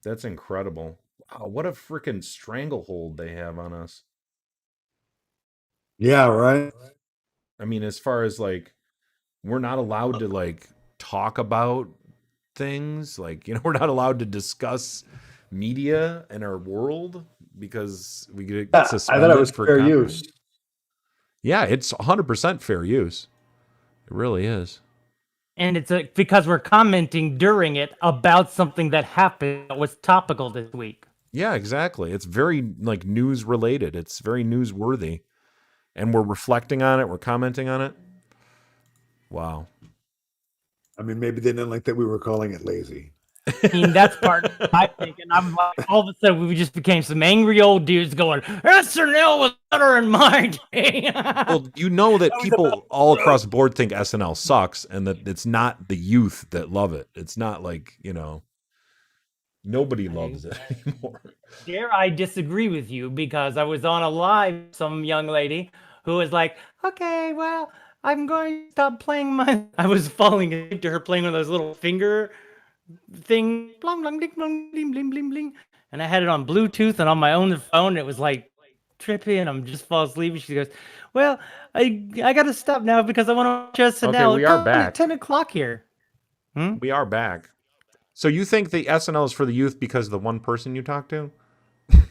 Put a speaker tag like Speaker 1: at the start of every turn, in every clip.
Speaker 1: That's incredible. Wow, what a freaking stranglehold they have on us.
Speaker 2: Yeah, right.
Speaker 1: I mean, as far as like, we're not allowed to like talk about things. Like, we're not allowed to discuss media in our world because we get
Speaker 2: Yeah, I thought it was
Speaker 1: suspended for
Speaker 2: fair
Speaker 1: copyright.
Speaker 2: use.
Speaker 1: Yeah, it's 100% fair use. It really is.
Speaker 3: And it's because we're commenting during it about something that happened that was topical this week.
Speaker 1: Yeah, exactly. It's very like news related. It's very newsworthy. And we're reflecting on it, we're commenting on it. Wow.
Speaker 2: I mean, maybe they didn't like that we were calling it lazy.
Speaker 3: I mean, that's part of what I think. And I'm like, all of a sudden, we just became some angry old dudes going, SNL was better in my day.
Speaker 1: Well, you know that people all across the board think SNL sucks and that it's not the youth that love it. It's not like, nobody loves it anymore.
Speaker 3: Dare I disagree with you, because I was on a live, some young lady who was like, okay, well, I'm going to stop playing my... I was falling asleep to her playing one of those little finger thing, bling, bling, bling, bling, bling, bling, bling. And I had it on Bluetooth and on my own phone. It was like trippy, and I'm just fall asleep. And she goes, well, I got to stop now because I want to watch SNL.
Speaker 1: Okay, we are back.
Speaker 3: 10 o'clock here.
Speaker 1: We are back. So you think the SNL is for the youth because of the one person you talked to?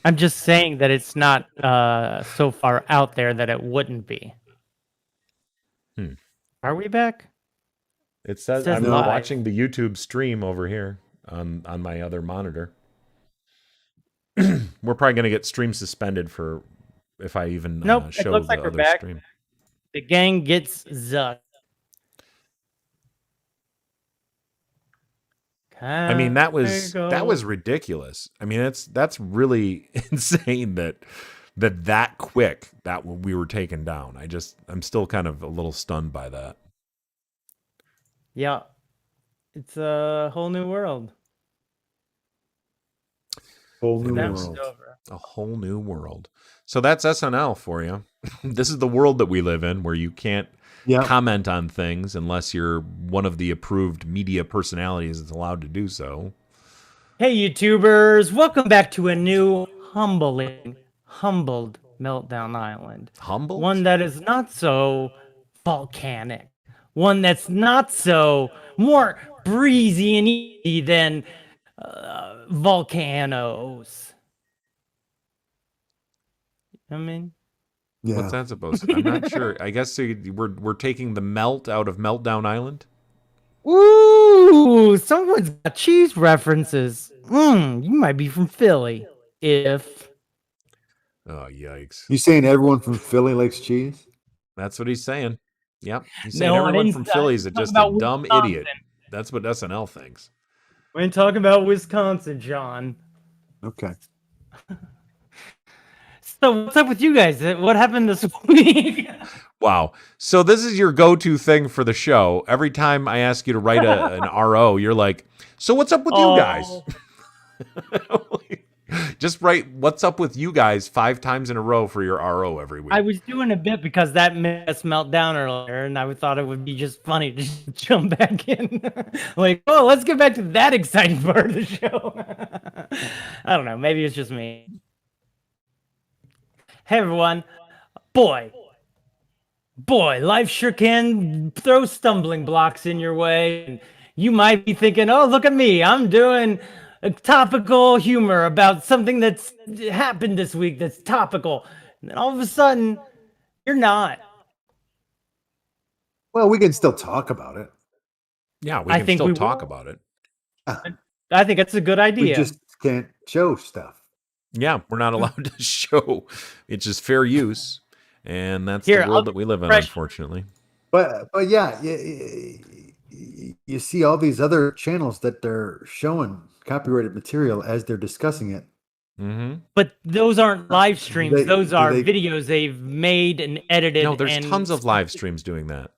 Speaker 3: I'm just saying that it's not so far out there that it wouldn't be. Are we back?
Speaker 1: It says I'm watching the YouTube stream over here on my other monitor. We're probably going to get stream suspended for if I even
Speaker 3: nope,
Speaker 1: show
Speaker 3: it looks
Speaker 1: the
Speaker 3: like we're
Speaker 1: other
Speaker 3: back.
Speaker 1: stream.
Speaker 3: The gang gets zucked.
Speaker 1: I mean, that was ridiculous. I mean, that's really insane that quick that we were taken down. I'm still kind of a little stunned by that.
Speaker 3: Yeah, it's a whole new world.
Speaker 2: Whole new world.
Speaker 1: A whole new world. So that's SNL for you. This is the world that we live in, where you can't comment on things unless you're one of the approved media personalities that's allowed to do so.
Speaker 3: Hey, YouTubers. Welcome back to a new humbled Meltdown Island.
Speaker 1: Humbled?
Speaker 3: One that is not so volcanic. One that's not so more breezy and easy than volcanoes. I mean,
Speaker 1: what's that supposed to? I'm not sure. I guess we're taking the melt out of Meltdown Island.
Speaker 3: Ooh, someone's got cheese references. You might be from Philly. If.
Speaker 1: Oh, yikes.
Speaker 2: You saying everyone from Philly likes cheese?
Speaker 1: That's what he's saying. Yep. He's saying everyone from Philly is just a dumb idiot. That's what SNL thinks.
Speaker 3: We ain't talking about Wisconsin, John.
Speaker 2: Okay.
Speaker 1: So
Speaker 3: what's up with you guys? What happened this week?
Speaker 1: Wow. So this is your go-to thing for the show. Every time I ask you to write an RO, you're like, so what's up with you guys? Just write what's up with you guys 5 times in a row for your RO every week.
Speaker 3: I was doing a bit because that made us melt down earlier, and I thought it would be just funny to just jump back in. Like, oh, let's get back to that exciting part of the show. I don't know. Maybe it's just me. Hey, everyone. Boy, life sure can throw stumbling blocks in your way. And you might be thinking, oh, look at me. I'm doing a topical humor about something that's happened this week that's topical. And then all of a sudden, you're not.
Speaker 2: Well, we can still talk about it.
Speaker 1: Yeah, we can still talk about it.
Speaker 3: I think that's a good idea.
Speaker 2: We just can't show stuff.
Speaker 1: Yeah, we're not allowed to show. It's just fair use. And that's the world that we live in, unfortunately.
Speaker 2: But yeah, you see all these other channels that they're showing copyrighted material as they're discussing it.
Speaker 1: Mm-hmm.
Speaker 3: But those aren't live streams. Those are videos they've made and edited.
Speaker 1: No, there's tons of live streams doing that.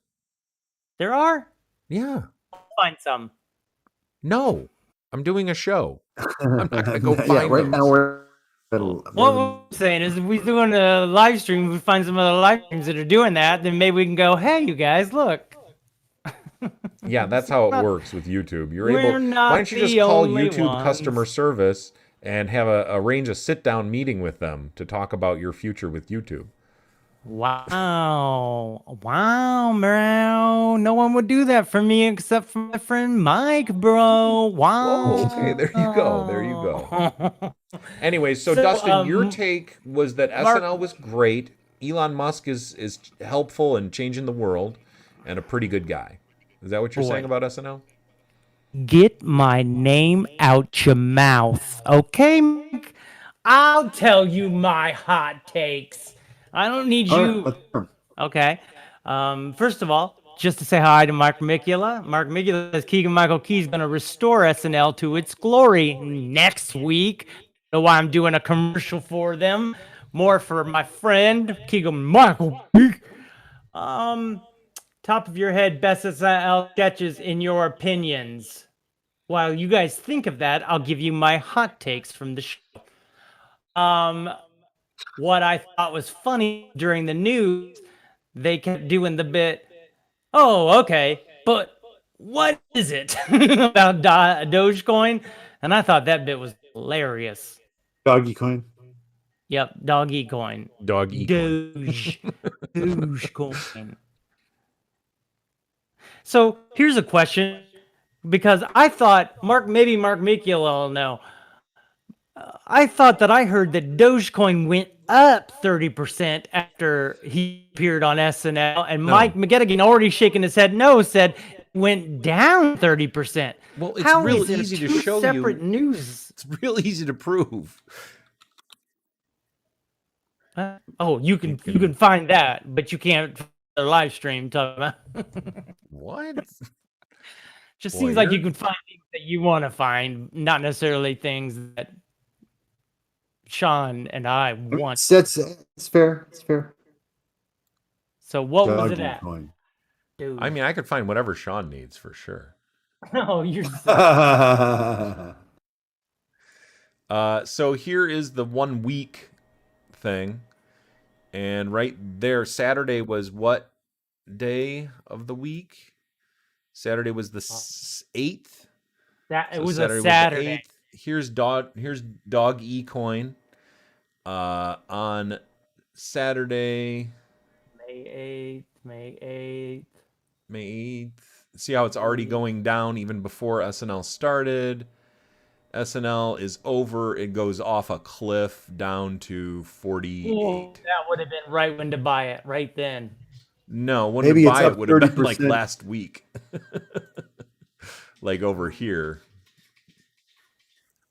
Speaker 3: There are?
Speaker 1: Yeah.
Speaker 3: I'll find some.
Speaker 1: No, I'm doing a show. I'm not going to go find
Speaker 2: right
Speaker 1: them.
Speaker 2: now
Speaker 3: what I'm saying is, if we're doing a live stream, we find some other live streams that are doing that, then maybe we can go, hey, you guys, look.
Speaker 1: Yeah, that's how it works with YouTube. You're
Speaker 3: We're
Speaker 1: able.
Speaker 3: not
Speaker 1: Why don't you just
Speaker 3: the
Speaker 1: call
Speaker 3: only
Speaker 1: YouTube customer
Speaker 3: ones.
Speaker 1: service and have arrange a sit down meeting with them to talk about your future with YouTube?
Speaker 3: Wow. Wow, bro. No one would do that for me except for my friend Mike, bro.
Speaker 1: Whoa. Okay, there you go. There you go.
Speaker 3: Wow.
Speaker 1: Anyway, so
Speaker 3: So,
Speaker 1: Dustin, your take was that
Speaker 3: Mark,
Speaker 1: SNL was great. Elon Musk is helpful in changing the world and a pretty good guy. Is that what you're saying
Speaker 3: boy,
Speaker 1: about SNL?
Speaker 3: get my name out your mouth, okay, Mike? I'll tell you my hot takes. I don't need
Speaker 2: All right,
Speaker 3: you.
Speaker 2: let's turn.
Speaker 3: Okay. First of all, just to say hi to Mark Mikula. Mark Mikula says Keegan Michael Key's going to restore SNL to its glory next week. Know why I'm doing a commercial for them. More for my friend Keegan Michael Key. Top of your head, best SNL sketches in your opinions. While you guys think of that, I'll give you my hot takes from the show. What I thought was funny during the news, they kept doing the bit, oh, okay, but what is it about Dogecoin? And I thought that bit was hilarious.
Speaker 2: Doggy coin.
Speaker 3: Yep, doggy coin.
Speaker 1: Dog Ecoin.
Speaker 3: Dogecoin. So here's a question, because I thought maybe Mark Mikula will know. I thought that I heard that Dogecoin went up 30% after he appeared on SNL, and
Speaker 1: No.
Speaker 3: Mike McGettigan, already shaking his head no, said it went down 30%.
Speaker 1: Well, it's
Speaker 3: How
Speaker 1: real
Speaker 3: is it
Speaker 1: easy to
Speaker 3: two
Speaker 1: show
Speaker 3: separate
Speaker 1: you.
Speaker 3: news?
Speaker 1: It's real easy to prove.
Speaker 3: Oh, you can find that, but you can't find the live stream talking about.
Speaker 1: What?
Speaker 3: Just
Speaker 1: Boy,
Speaker 3: seems like you
Speaker 1: you're-
Speaker 3: can find things that you want to find, not necessarily things that Sean and I want.
Speaker 2: It's fair. It's fair.
Speaker 3: So what was it
Speaker 2: Doggy
Speaker 3: at?
Speaker 2: coin.
Speaker 3: Dude.
Speaker 1: I mean, I could find whatever Sean needs for sure.
Speaker 3: No, you're
Speaker 1: So here is the 1 week thing. And right there, Saturday was what day of the week? Saturday was the 8th.
Speaker 3: that. It
Speaker 1: So
Speaker 3: was
Speaker 1: Saturday
Speaker 3: a
Speaker 1: was the
Speaker 3: Saturday.
Speaker 1: 8th. Here's Dog Ecoin. On Saturday,
Speaker 3: May 8th.
Speaker 1: May 8th. See how it's already going down even before SNL started. SNL is over. It goes off a cliff down to 48.
Speaker 3: Ooh, that would have been right when to buy it, right then.
Speaker 1: No, when
Speaker 2: Maybe
Speaker 1: to
Speaker 2: it's
Speaker 1: buy
Speaker 2: up
Speaker 1: it would have been like
Speaker 2: 30%.
Speaker 1: last week. Like over here.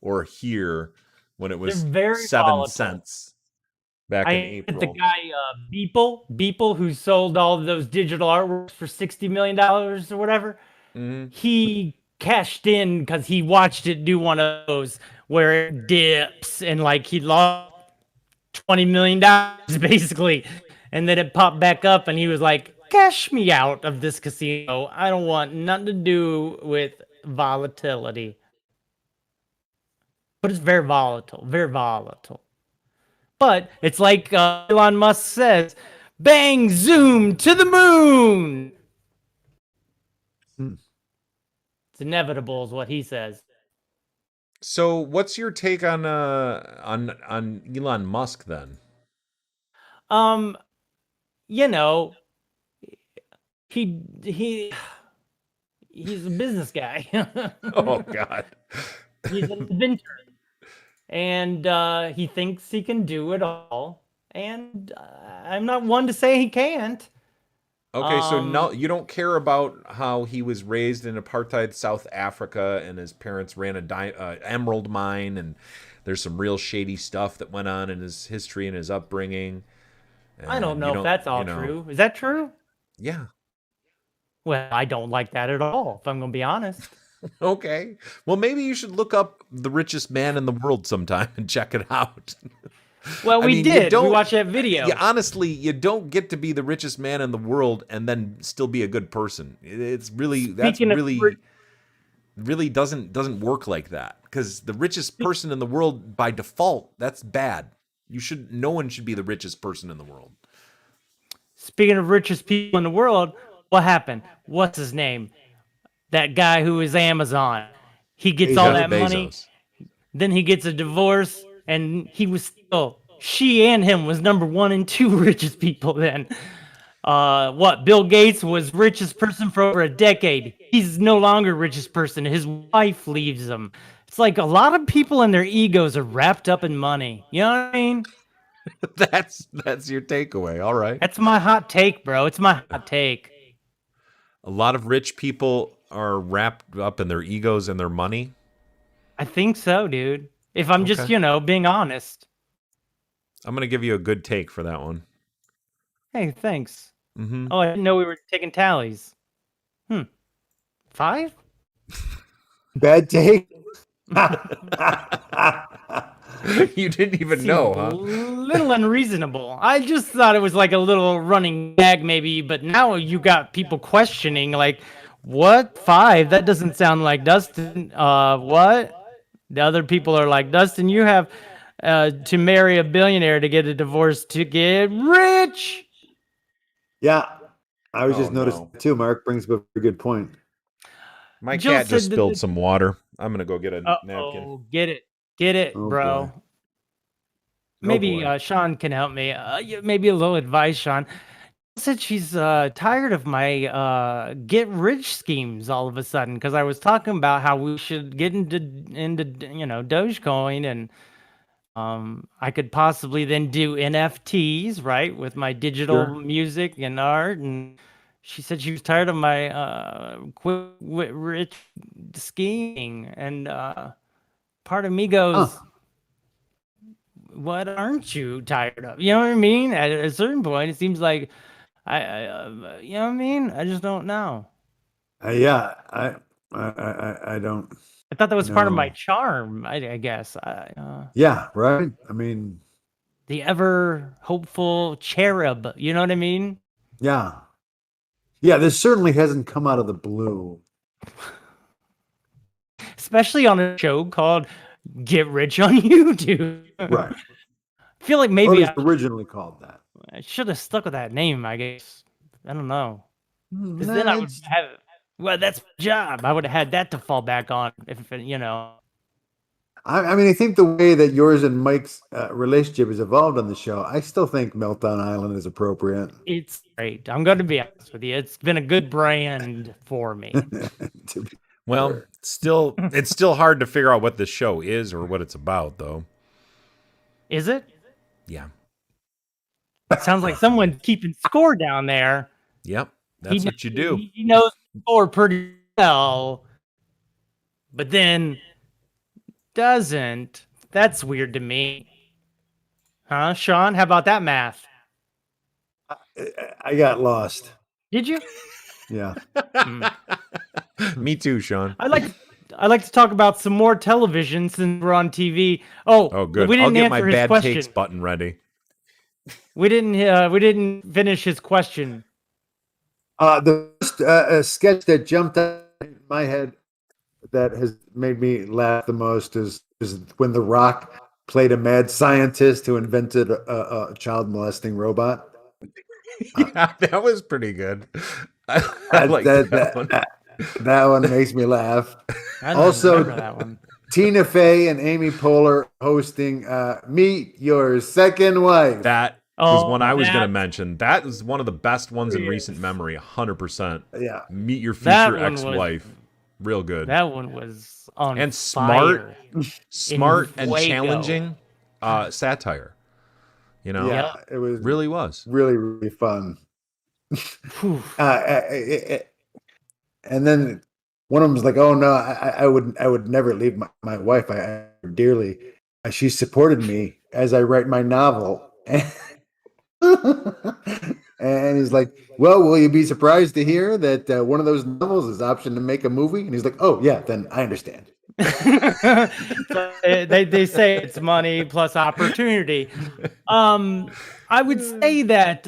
Speaker 1: Or here when it was
Speaker 3: They're very
Speaker 1: 7
Speaker 3: volatile.
Speaker 1: cents back in April.
Speaker 3: The guy Beeple, who sold all of those digital artworks for $60 million or whatever, he cashed in because he watched it do one of those where it dips and like he lost $20 million basically, and then it popped back up and he was like, cash me out of this casino. I don't want nothing to do with volatility. But it's very volatile, very volatile. But it's like Elon Musk says, bang, zoom to the moon. It's inevitable is what he says.
Speaker 1: So, what's your take on Elon Musk then?
Speaker 3: You know, he's a business guy.
Speaker 1: Oh God.
Speaker 3: He's an inventor. And he thinks he can do it all. And I'm not one to say he can't.
Speaker 1: Okay, so no, you don't care about how he was raised in apartheid South Africa and his parents ran a emerald mine, and there's some real shady stuff that went on in his history and his upbringing.
Speaker 3: I don't know if that's all true. Is that true?
Speaker 1: Yeah.
Speaker 3: Well, I don't like that at all, if I'm going to be honest.
Speaker 1: Okay. Well, maybe you should look up The Richest Man in the World sometime and check it out.
Speaker 3: Well, we did. We watched that video.
Speaker 1: Yeah, honestly, you don't get to be the richest man in the world and then still be a good person. It's really really doesn't work like that, because the richest person in the world by default, that's bad. No one should be the richest person in the world.
Speaker 3: Speaking of richest people in the world, what happened? What's his name? That guy who is Amazon. He gets all
Speaker 2: Jeff
Speaker 3: that money.
Speaker 1: Bezos.
Speaker 3: Then he gets a divorce, and he was still, she and him was number 1 and 2 richest people then. Bill Gates was richest person for over a decade. He's no longer richest person. His wife leaves him. It's like a lot of people and their egos are wrapped up in money. You know what I mean?
Speaker 1: That's your takeaway. All right.
Speaker 3: That's my hot take, bro. It's my hot take.
Speaker 1: A lot of rich people are wrapped up in their egos and their money.
Speaker 3: I think so, dude. If I'm just, being honest.
Speaker 1: I'm going to give you a good take for that one.
Speaker 3: Hey, thanks.
Speaker 1: Mm-hmm.
Speaker 3: Oh, I didn't know we were taking tallies. 5?
Speaker 2: Bad take.
Speaker 1: You didn't even know, huh?
Speaker 3: A little unreasonable. I just thought it was like a little running gag maybe, but now you got people questioning like, what? 5? That doesn't sound like Dustin. What? The other people are like, Dustin, you have to marry a billionaire to get a divorce to get rich.
Speaker 2: Yeah, I was just noticing too. Mark brings up a good point.
Speaker 1: My cat just spilled some water. I'm gonna go get a napkin.
Speaker 3: Oh, get it, bro.
Speaker 2: Boy.
Speaker 3: Maybe Sean can help me. Maybe a little advice, Sean. Said she's tired of my get rich schemes all of a sudden because I was talking about how we should get into Dogecoin and I could possibly then do NFTs, right, with my digital music and art. And she said she was tired of my quick rich scheming. And part of me goes, what aren't you tired of? You know what I mean? At a certain point, it seems like you know what I mean? I just don't know.
Speaker 2: Yeah, I don't.
Speaker 3: I thought that was part of my charm, I guess.
Speaker 2: Yeah, right. I mean,
Speaker 3: the ever hopeful cherub. You know what I mean?
Speaker 2: Yeah. Yeah, this certainly hasn't come out of the blue.
Speaker 3: Especially on a show called Get Rich on YouTube.
Speaker 2: Right.
Speaker 3: I feel like maybe
Speaker 2: it's originally called that.
Speaker 3: I should have stuck with that name, I guess. I don't know. Because then I would have, well, that's my job. I would have had that to fall back on, if you know.
Speaker 2: I mean, I think the way that yours and Mike's relationship has evolved on the show, I still think Meltdown Island is appropriate.
Speaker 3: It's great. I'm going to be honest with you. It's been a good brand for me.
Speaker 1: Well, it's still hard to figure out what this show is or what it's about, though.
Speaker 3: Is it?
Speaker 1: Yeah.
Speaker 3: It sounds like someone's keeping score down there.
Speaker 1: Yep, that's what you do.
Speaker 3: He knows the score pretty well, but then doesn't. That's weird to me. Huh, Sean? How about that math?
Speaker 2: I got lost.
Speaker 3: Did you?
Speaker 2: Yeah.
Speaker 1: Me too, Sean.
Speaker 3: I'd like to talk about some more television since we're on TV. Oh,
Speaker 1: good.
Speaker 3: We didn't
Speaker 1: I'll get my
Speaker 3: answer his
Speaker 1: bad
Speaker 3: question.
Speaker 1: takes button ready.
Speaker 3: We didn't finish his question.
Speaker 2: The first sketch that jumped out in my head that has made me laugh the most is when The Rock played a mad scientist who invented a child molesting robot.
Speaker 1: Yeah, that was pretty good. I like that one.
Speaker 2: That one makes me laugh.
Speaker 3: I
Speaker 2: Also,
Speaker 3: remember that one.
Speaker 2: Tina Fey and Amy Poehler hosting Meet Your Second Wife.
Speaker 1: That was one I was going to mention. That is one of the best ones in recent memory, 100%.
Speaker 2: Yeah.
Speaker 1: Meet Your Future Ex-Wife. Real good.
Speaker 3: That one was on
Speaker 1: and
Speaker 3: fire.
Speaker 1: smart and challenging satire. You know?
Speaker 2: Yeah, it was
Speaker 1: really was.
Speaker 2: Really, really fun. And then one of them was like, "Oh no, I would never leave my wife. I her dearly. She supported me as I write my novel." And he's like, "Well, will you be surprised to hear that one of those novels is optioned to make a movie?" And he's like, "Oh yeah, then I understand."
Speaker 3: they say it's money plus opportunity. I would say that.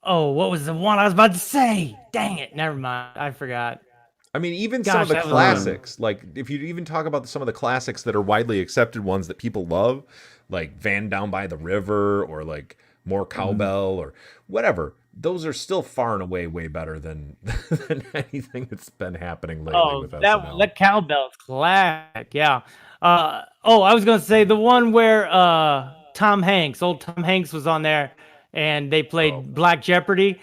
Speaker 3: What was the one I was about to say? Dang it! Never mind. I forgot.
Speaker 1: I mean, even some of the classics, like if you even talk about some of the classics that are widely accepted ones that people love, like Van Down by the River or like More Cowbell or whatever. those are still far and away way better than than anything that's been happening lately
Speaker 3: Oh,
Speaker 1: with
Speaker 3: that
Speaker 1: SNL.
Speaker 3: cowbell's classic. Yeah. I was gonna say the one where old Tom Hanks was on there, and they
Speaker 1: Oh,
Speaker 3: played Black Jeopardy.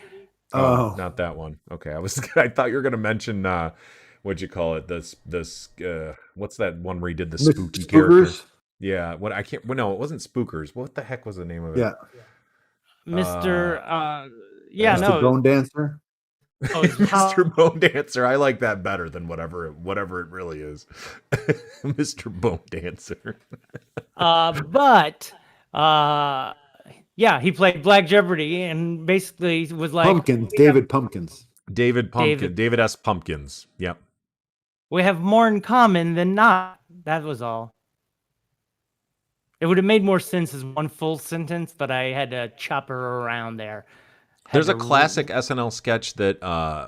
Speaker 1: oh,
Speaker 2: Oh,
Speaker 1: not that one. Okay, I thought you were gonna mention what'd you call it? This what's that one where he did the
Speaker 2: Mr.
Speaker 1: spooky character?
Speaker 2: Spookers.
Speaker 1: Yeah, what I can't. Well, no, it wasn't Spookers. What the heck was the name of it?
Speaker 2: Yeah,
Speaker 3: Mr. Yeah,
Speaker 1: Uh,
Speaker 2: Mr.
Speaker 3: no.
Speaker 2: Bone Dancer.
Speaker 3: Oh, it's
Speaker 1: Mr.
Speaker 3: how
Speaker 1: Bone Dancer. I like that better than whatever it really is. Mr. Bone Dancer.
Speaker 3: but yeah, he played Black Jeopardy and basically was like,
Speaker 2: Pumpkins. David Pumpkins.
Speaker 3: David,
Speaker 1: David S. Pumpkins. Yep.
Speaker 3: we have more in common than not. That was all. It would have made more sense as one full sentence, but I had to chop her around there.
Speaker 1: There's a classic SNL sketch that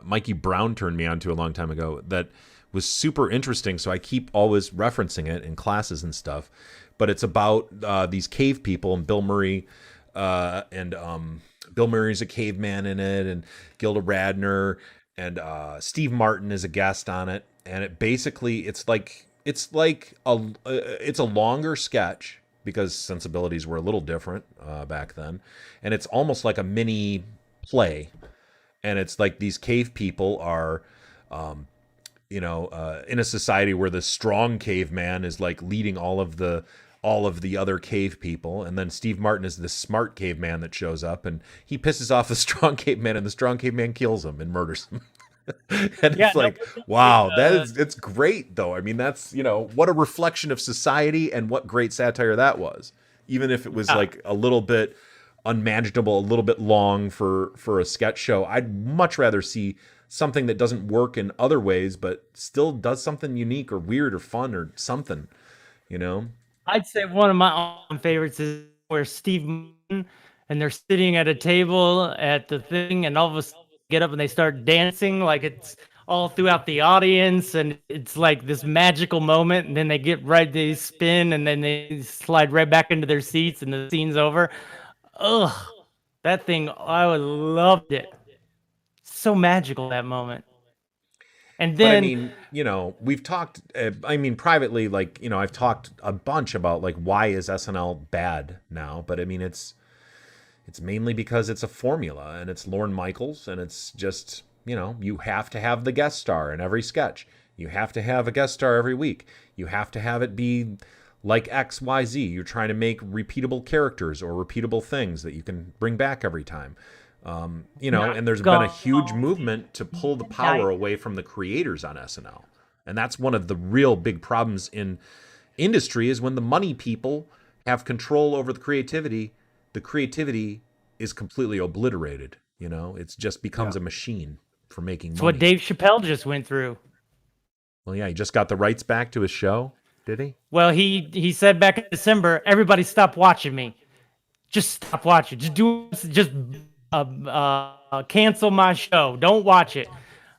Speaker 1: Mikey Brown turned me on to a long time ago that was super interesting. So I keep always referencing it in classes and stuff. But it's about these cave people and Bill Murray, and Bill Murray's a caveman in it, and Gilda Radner, and Steve Martin is a guest on it. And it basically it's a longer sketch because sensibilities were a little different back then, and it's almost like a mini play. And it's like these cave people are in a society where the strong caveman is like leading all of the other cave people, and then Steve Martin is the smart caveman that shows up, and he pisses off the strong caveman, and the strong caveman kills him and murders him. And
Speaker 3: Yeah,
Speaker 1: it's like, wow, it's great though. I mean, that's, what a reflection of society, and what great satire that was. Even if it was like a little bit unmanageable, a little bit long for a sketch show, I'd much rather see something that doesn't work in other ways, but still does something unique or weird or fun or something, you know?
Speaker 3: I'd say one of my all-time favorites is where Steve Martin and they're sitting at a table at the thing, and all of a sudden they get up and they start dancing like it's all throughout the audience, and it's like this magical moment, and then they spin, and then they slide right back into their seats, and the scene's over. Ugh, that thing, I loved it. So magical, that moment. And
Speaker 1: But I
Speaker 3: then
Speaker 1: mean, we've talked, privately, like, I've talked a bunch about like, why is SNL bad now? But I mean, it's mainly because it's a formula, and it's Lorne Michaels, and it's just, you have to have the guest star in every sketch. You have to have a guest star every week. You have to have it be like XYZ. You're trying to make repeatable characters or repeatable things that you can bring back every time. And there's been a huge movement to pull the power away from the creators on SNL. And that's one of the real big problems in industry, is when the money people have control over the creativity is completely obliterated. It just becomes a machine for making
Speaker 3: it's
Speaker 1: money.
Speaker 3: what Dave Chappelle just went through.
Speaker 1: Well, yeah, he just got the rights back to his show, did he?
Speaker 3: Well, he said back in December, everybody stop watching me. Just stop watching. Just cancel my show. Don't watch it.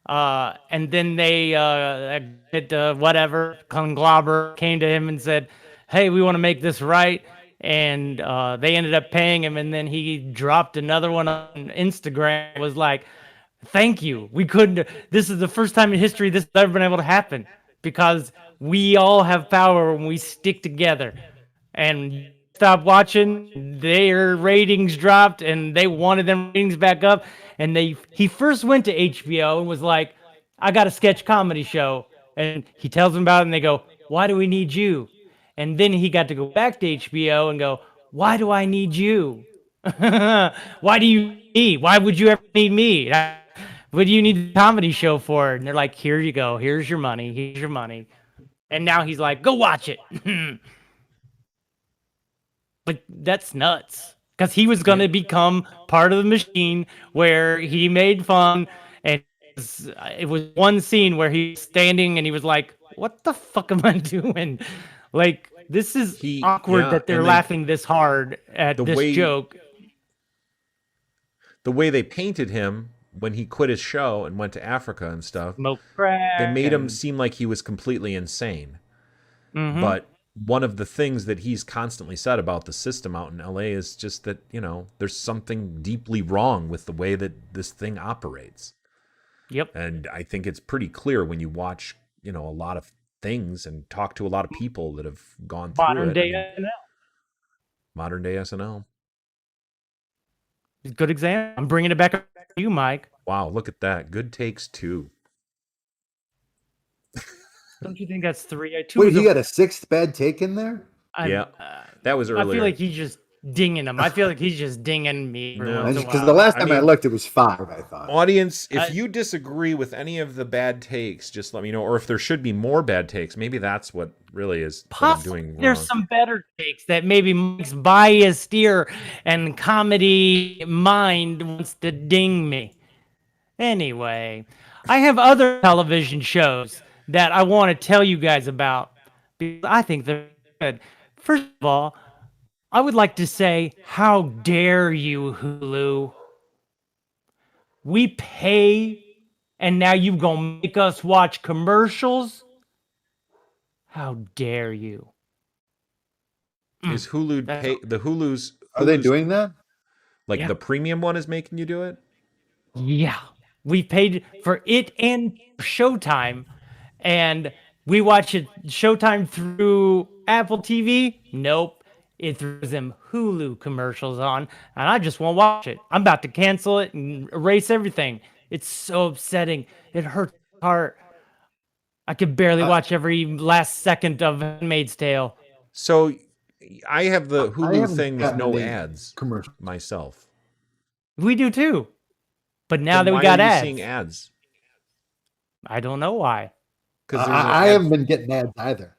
Speaker 3: And then they whatever conglomerate came to him and said, "Hey, we want to make this right." And they ended up paying him, and then he dropped another one on Instagram. Was like, "Thank you. We couldn't. This is the first time in history this has ever been able to happen, because we all have power when we stick together." And stop watching, their ratings dropped, and they wanted them ratings back up. And he first went to HBO and was like, "I got a sketch comedy show," and he tells them about it, and they go, "Why do we need you?" And then he got to go back to HBO and go, "Why do I need you? Why do you need me? Why would you ever need me? What do you need a comedy show for?" And they're like, "Here you go. Here's your money. Here's your money." And now he's like, "Go watch it." But that's nuts, because he was going to become part of the machine where he made fun, and it was one scene where he's standing and he was like, "What the fuck am I doing?" Like, this is awkward that they're laughing this hard at this joke.
Speaker 1: The way they painted him when he quit his show and went to Africa and stuff,
Speaker 3: Smoke crack.
Speaker 1: they made him seem like he was completely insane.
Speaker 3: Mm-hmm.
Speaker 1: But one of the things that he's constantly said about the system out in LA is just that, there's something deeply wrong with the way that this thing operates.
Speaker 3: Yep.
Speaker 1: And I think it's pretty clear when you watch, a lot of things and talk to a lot of people that have gone through
Speaker 3: Modern
Speaker 1: it.
Speaker 3: day SNL.
Speaker 1: Modern day SNL.
Speaker 3: Good example. I'm bringing it back up to you, Mike.
Speaker 1: Wow, look at that. Good takes 2.
Speaker 3: Don't you think that's 3? 2
Speaker 2: Wait, you got a 6th bad take in there?
Speaker 1: Yeah, that was earlier.
Speaker 3: I feel like he's just dinging him. I feel like he's just dinging me.
Speaker 1: No,
Speaker 2: because the last time I looked, it was 5, I thought.
Speaker 1: Audience, if you disagree with any of the bad takes, just let me know. Or if there should be more bad takes, maybe that's what really is what I'm doing wrong.
Speaker 3: There's some better takes that maybe Mike's biased ear and comedy mind wants to ding me. Anyway, I have other television shows that I want to tell you guys about because I think they're good. First of all, I would like to say, how dare you, Hulu? We pay, and now you gonna make us watch commercials? How dare you?
Speaker 1: Is Hulu pay the Hulu's?
Speaker 2: Are they doing that?
Speaker 1: Like the premium one is making you do it?
Speaker 3: Yeah, we paid for it and Showtime, and we watch it Showtime through Apple TV. Nope. It throws them Hulu commercials on, and I just won't watch it. I'm about to cancel it and erase everything. It's so upsetting. It hurts my heart. I could barely watch every last second of Handmaid's Tale.
Speaker 1: So I have the
Speaker 2: I
Speaker 1: Hulu
Speaker 2: haven't
Speaker 1: thing with
Speaker 2: gotten
Speaker 1: no
Speaker 2: any
Speaker 1: ads
Speaker 2: commercial.
Speaker 1: myself.
Speaker 3: We do too. But now
Speaker 1: Then
Speaker 3: that we
Speaker 1: why
Speaker 3: got
Speaker 1: are you
Speaker 3: ads.
Speaker 1: seeing ads?
Speaker 3: I don't know why.
Speaker 1: Because
Speaker 2: I haven't been getting ads either.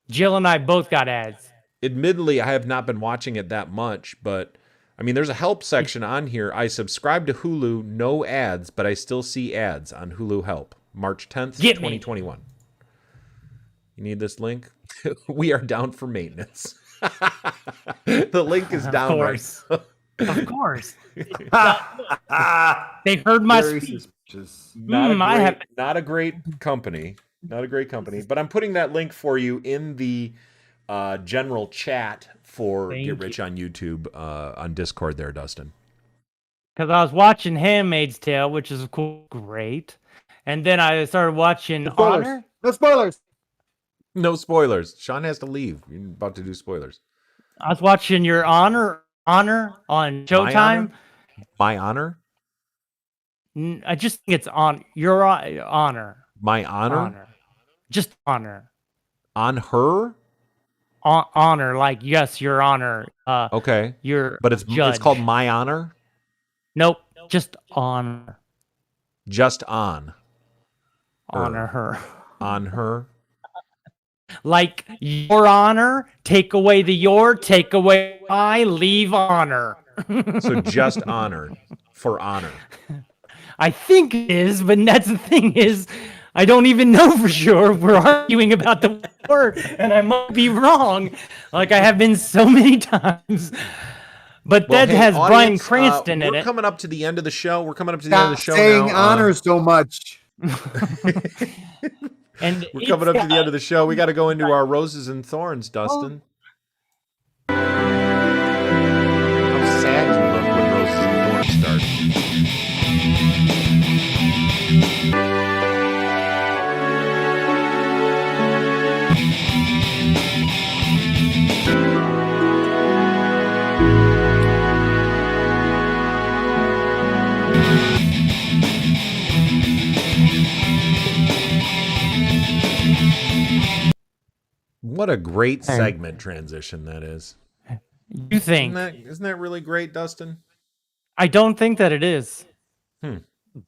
Speaker 3: Jill and I both got ads.
Speaker 1: Admittedly, I have not been watching it that much, but I mean, there's a help section on here. I subscribe to Hulu, no ads, but I still see ads on Hulu Help. March 10th, 2021. You need this link? We are down for maintenance. The link is down right now.
Speaker 3: Of course. They heard my speech.
Speaker 1: Not a great company. Not a great company. But I'm putting that link for you in the general chat for Get Rich on YouTube on Discord there, Dustin.
Speaker 3: Because I was watching Handmaid's Tale, which is great. And then I started watching Honor.
Speaker 2: No spoilers.
Speaker 1: No spoilers. Sean has to leave. You're about to do spoilers.
Speaker 3: I was watching your Honor on Showtime.
Speaker 1: My Honor?
Speaker 3: I just think it's on your Honor.
Speaker 1: My Honor?
Speaker 3: Just Honor.
Speaker 1: On her?
Speaker 3: Honor, like yes, Your Honor.
Speaker 1: Okay.
Speaker 3: But
Speaker 1: it's called My Honor?
Speaker 3: Nope. Just Honor.
Speaker 1: Just on.
Speaker 3: Honor her.
Speaker 1: On her.
Speaker 3: Like Your Honor, take away the your, take away I, leave honor.
Speaker 1: So just honor for honor.
Speaker 3: I think it is, but that's the thing is, I don't even know for sure. We're arguing about the word, and I might be wrong, like I have been so many times. But that has audience, Bryan Cranston in it.
Speaker 1: We're coming up to the end of the show. We're coming up to the end of the show
Speaker 2: saying
Speaker 1: now.
Speaker 2: Honor so much.
Speaker 1: And we're coming up to the end of the show. We got to go into our roses and thorns, Dustin. How sad you look when roses and thorns start. What a great segment transition that is.
Speaker 3: You think?
Speaker 1: Isn't that really great, Dustin?
Speaker 3: I don't think that it is.
Speaker 1: You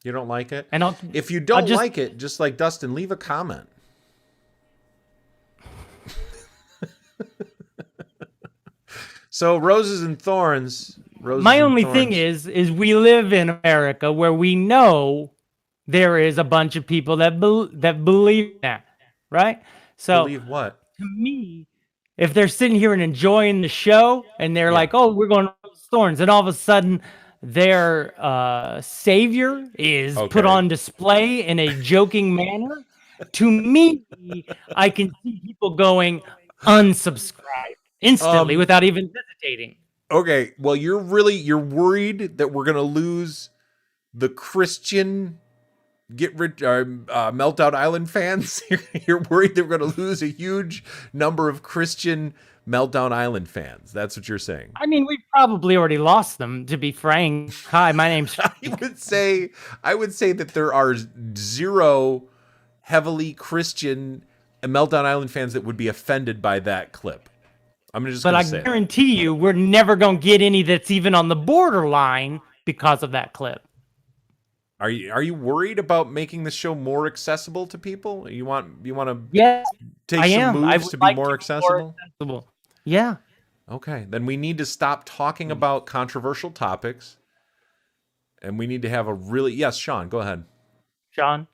Speaker 1: don't like it?
Speaker 3: And
Speaker 1: if you don't like it, just like Dustin, leave a comment. So roses and thorns.
Speaker 3: My only thing is we live in America where we know there is a bunch of people that believe that, right? So
Speaker 1: believe what?
Speaker 3: To me, if they're sitting here and enjoying the show and they're like, "Oh, we're going to thorns," and all of a sudden their savior is put on display in a joking manner, to me, I can see people going unsubscribe instantly without even hesitating.
Speaker 1: Okay, well, you're worried that we're gonna lose the Christian Meltdown Island fans. You're worried that we're gonna lose a huge number of Christian Meltdown Island fans. That's what you're saying.
Speaker 3: I mean, we've probably already lost them, to be frank. Hi, my name's
Speaker 1: I would say that there are 0 heavily Christian Meltdown Island fans that would be offended by that clip. I'm just
Speaker 3: But
Speaker 1: gonna
Speaker 3: I
Speaker 1: say that.
Speaker 3: guarantee you, we're never going to get any that's even on the borderline because of that clip.
Speaker 1: Are you worried about making the show more accessible to people? You want to
Speaker 3: Yes,
Speaker 1: take
Speaker 3: I
Speaker 1: some
Speaker 3: am. I
Speaker 1: moves
Speaker 3: would
Speaker 1: to be
Speaker 3: like
Speaker 1: more
Speaker 3: to
Speaker 1: accessible?
Speaker 3: accessible. Yeah.
Speaker 1: Okay, then we need to stop talking about controversial topics, and we need to have a really Sean, go ahead.
Speaker 3: Sean?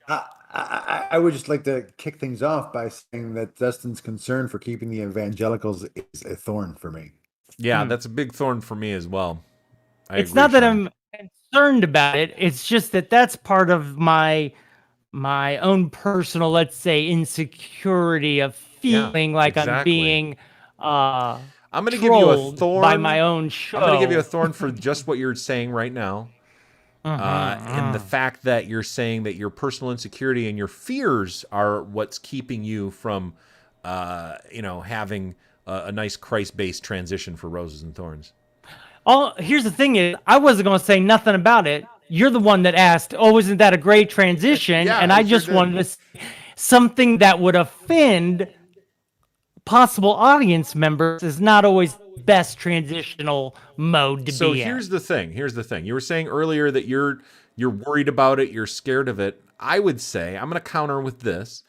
Speaker 2: I would just like to kick things off by saying that Dustin's concern for keeping the evangelicals is a thorn for me.
Speaker 1: Yeah, that's a big thorn for me as well.
Speaker 3: It's
Speaker 1: agree,
Speaker 3: not that
Speaker 1: Sean.
Speaker 3: I'm concerned about it. It's just that that's part of my own personal, let's say, insecurity of feeling like I'm
Speaker 1: exactly.
Speaker 3: being
Speaker 1: I'm going to give you a thorn
Speaker 3: by my own show.
Speaker 1: I'm going to give you a thorn for just what you're saying right now. And the fact that you're saying that your personal insecurity and your fears are what's keeping you from, having a nice Christ-based transition for Roses and Thorns.
Speaker 3: Here's the thing is, I wasn't going to say nothing about it. You're the one that asked, oh, isn't that a great transition?
Speaker 1: Yeah,
Speaker 3: and
Speaker 1: I
Speaker 3: I
Speaker 1: sure
Speaker 3: just
Speaker 1: did.
Speaker 3: wanted to say something that would offend possible audience members is not always the best transitional mode to be in.
Speaker 1: So here's the thing. You were saying earlier that you're worried about it, you're scared of it. I would say, I'm going to counter with this,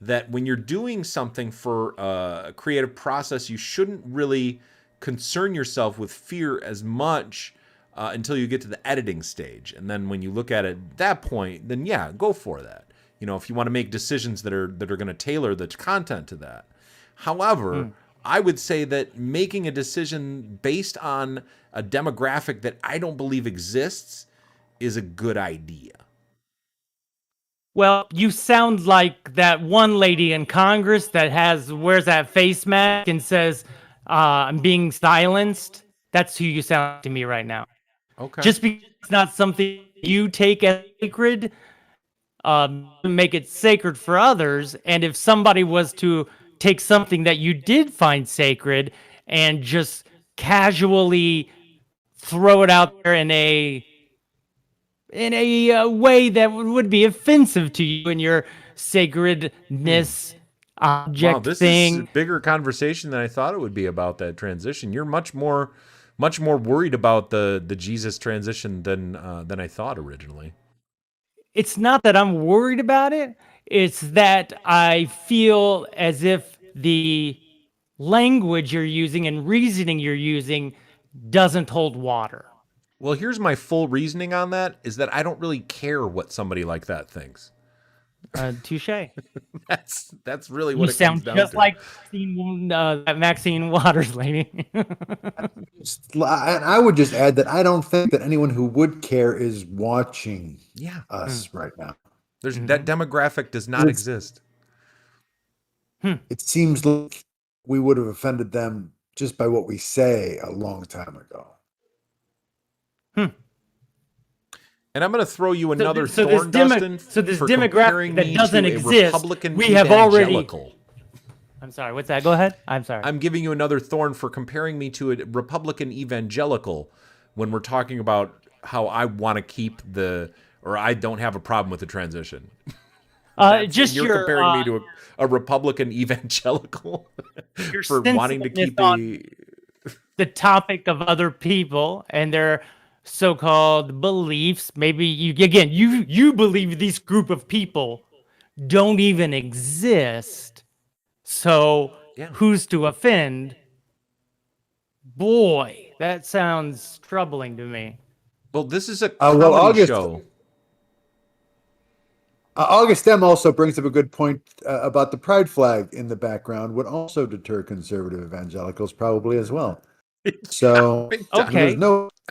Speaker 1: that when you're doing something for a creative process, you shouldn't really concern yourself with fear as much until you get to the editing stage. And then when you look at it at that point, then yeah, go for that. If you want to make decisions that are going to tailor the content to that. However, I would say that making a decision based on a demographic that I don't believe exists is a good idea.
Speaker 3: Well, you sound like that one lady in Congress that wears that face mask and says, I'm being silenced. That's who you sound to me right now.
Speaker 1: Okay.
Speaker 3: Just because it's not something you take as sacred, make it sacred for others. And if somebody was to take something that you did find sacred and just casually throw it out there in a way that would be offensive to you and your sacredness object
Speaker 1: Wow, this
Speaker 3: thing.
Speaker 1: is a bigger conversation than I thought it would be about that transition. You're much more worried about the Jesus transition than I thought originally.
Speaker 3: It's not that I'm worried about it. It's that I feel as if the language you're using and reasoning you're using doesn't hold water.
Speaker 1: Well, here's my full reasoning on that, is that I don't really care what somebody like that thinks.
Speaker 3: Touche.
Speaker 1: That's really what
Speaker 3: You
Speaker 1: it comes
Speaker 3: sound
Speaker 1: down
Speaker 3: just
Speaker 1: to.
Speaker 3: like that Maxine Waters lady.
Speaker 2: And I would just add that I don't think that anyone who would care is watching us right now.
Speaker 1: That demographic does not exist.
Speaker 2: It seems like we would have offended them just by what we say a long time ago.
Speaker 1: And I'm going to throw you another
Speaker 3: so
Speaker 1: thorn, Dustin.
Speaker 3: so this
Speaker 1: for
Speaker 3: demographic
Speaker 1: comparing
Speaker 3: that
Speaker 1: me
Speaker 3: doesn't
Speaker 1: to a
Speaker 3: exist,
Speaker 1: Republican
Speaker 3: we have already-
Speaker 1: evangelical.
Speaker 3: I'm sorry, what's that? Go ahead. I'm sorry.
Speaker 1: I'm giving you another thorn for comparing me to a Republican evangelical when we're talking about how I want to keep or I don't have a problem with the transition. You're comparing me to a Republican evangelical for wanting to keep
Speaker 3: the topic of other people and their so-called beliefs. Maybe you believe this group of people don't even exist. So who's to offend? Boy, that sounds troubling to me.
Speaker 1: Well, this is a comedy show.
Speaker 2: August M also brings up a good point about the pride flag in the background would also deter conservative evangelicals probably as well. So
Speaker 3: okay,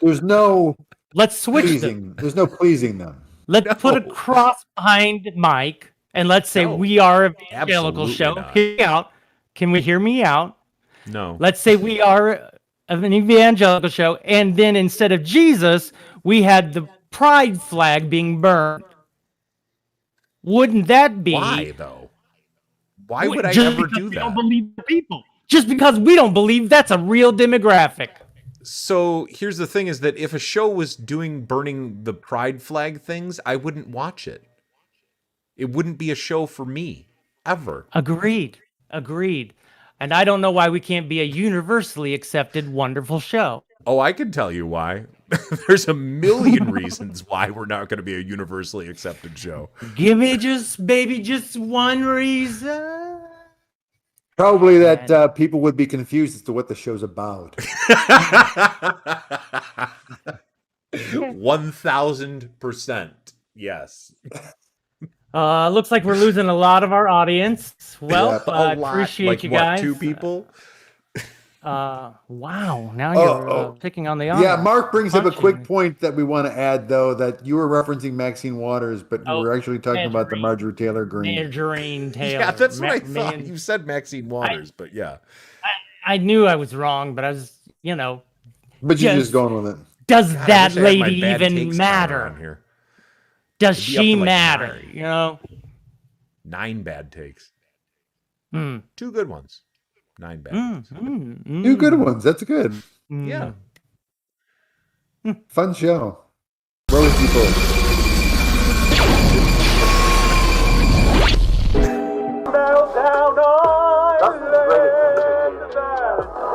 Speaker 2: there's no
Speaker 3: let's switch
Speaker 2: pleasing. There's no pleasing them.
Speaker 3: Let's put a cross behind Mike And let's say
Speaker 1: No,
Speaker 3: we are an evangelical
Speaker 1: absolutely
Speaker 3: show.
Speaker 1: not.
Speaker 3: Hear me out. Can we hear me out?
Speaker 1: No.
Speaker 3: Let's say we are an evangelical show, and then instead of Jesus, we had the pride flag being burned. Wouldn't that be?
Speaker 1: Why though? Why would I
Speaker 3: just
Speaker 1: ever
Speaker 3: because
Speaker 1: do
Speaker 3: we
Speaker 1: that?
Speaker 3: don't believe the people. Just because we don't believe that's a real demographic.
Speaker 1: So here's the thing: is that if a show was burning the pride flag things, I wouldn't watch it. It wouldn't be a show for me ever.
Speaker 3: Agreed. And I don't know why we can't be a universally accepted wonderful show.
Speaker 1: Oh, I can tell you why. There's a million reasons why we're not going to be a universally accepted show.
Speaker 3: Give me just one reason.
Speaker 2: Probably that people would be confused as to what the show's about.
Speaker 1: 1000%. Yes.
Speaker 3: Looks like we're losing a lot of our audience. Well,
Speaker 1: A
Speaker 3: I
Speaker 1: lot.
Speaker 3: appreciate
Speaker 1: Like,
Speaker 3: you
Speaker 1: what,
Speaker 3: guys.
Speaker 1: 2 people?
Speaker 3: Wow. Now you're picking on the audience.
Speaker 2: Yeah, Mark brings up a
Speaker 3: Punching
Speaker 2: quick
Speaker 3: me.
Speaker 2: point that we want to add, though, that you were referencing Maxine Waters, but you were actually talking about the Marjorie Taylor Greene.
Speaker 3: Margarine Taylor.
Speaker 1: Yeah, that's what I thought. You said Maxine Waters, but yeah.
Speaker 3: I knew I was wrong, but I was,
Speaker 2: But you're just going with it.
Speaker 3: Does
Speaker 1: God, I
Speaker 3: that
Speaker 1: wish I had my
Speaker 3: lady
Speaker 1: bad
Speaker 3: even
Speaker 1: takes
Speaker 3: matter?
Speaker 1: on here.
Speaker 3: Does
Speaker 1: It'd be up
Speaker 3: she
Speaker 1: to, like,
Speaker 3: matter?
Speaker 1: 9. 9 bad takes. 2 good ones. 9 bad takes.
Speaker 2: 2 good ones. That's good.
Speaker 1: Yeah.
Speaker 2: Fun show. Where was people?